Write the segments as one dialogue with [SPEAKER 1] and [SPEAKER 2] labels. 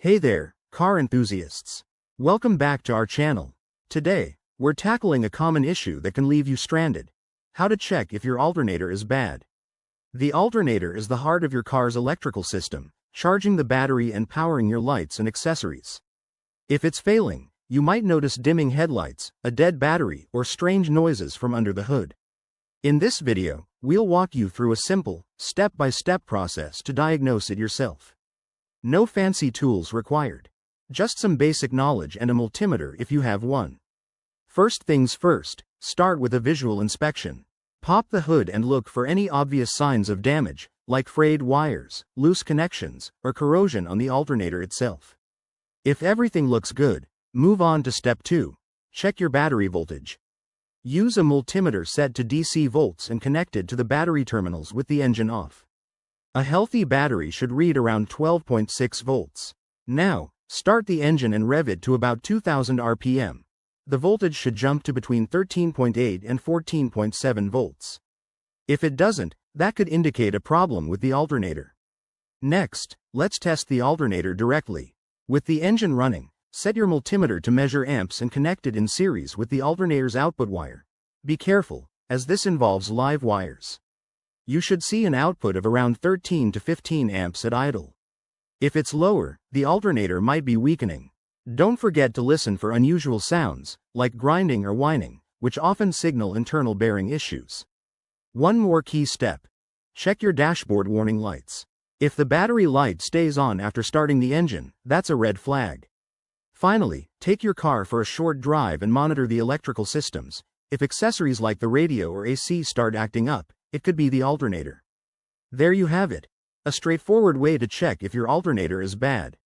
[SPEAKER 1] Hey there, car enthusiasts. Welcome back to our channel. Today, we're tackling a common issue that can leave you stranded. How to check if your alternator is bad. The alternator is the heart of your car's electrical system, charging the battery and powering your lights and accessories. If it's failing, you might notice dimming headlights, a dead battery, or strange noises from under the hood. In this video, we'll walk you through a simple, step-by-step process to diagnose it yourself. No fancy tools required. Just some basic knowledge and a multimeter if you have one. First things first, start with a visual inspection. Pop the hood and look for any obvious signs of damage, like frayed wires, loose connections, or corrosion on the alternator itself. If everything looks good, move on to step 2. Check your battery voltage. Use a multimeter set to DC volts and connected to the battery terminals with the engine off. A healthy battery should read around 12.6 volts. Now, start the engine and rev it to about 2000 RPM. The voltage should jump to between 13.8 and 14.7 volts. If it doesn't, that could indicate a problem with the alternator. Next, let's test the alternator directly. With the engine running, set your multimeter to measure amps and connect it in series with the alternator's output wire. Be careful, as this involves live wires. You should see an output of around 13 to 15 amps at idle. If it's lower, the alternator might be weakening. Don't forget to listen for unusual sounds, like grinding or whining, which often signal internal bearing issues. One more key step. Check your dashboard warning lights. If the battery light stays on after starting the engine, that's a red flag. Finally, take your car for a short drive and monitor the electrical systems. If accessories like the radio or AC start acting up, it could be the alternator. There you have it. A straightforward way to check if your alternator is bad.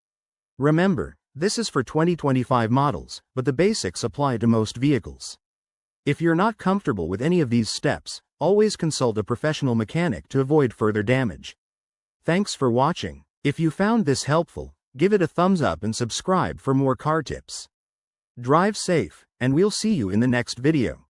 [SPEAKER 1] Remember, this is for 2025 models, but the basics apply to most vehicles. If you're not comfortable with any of these steps, always consult a professional mechanic to avoid further damage. Thanks for watching. If you found this helpful, give it a thumbs up and subscribe for more car tips. Drive safe, and we'll see you in the next video.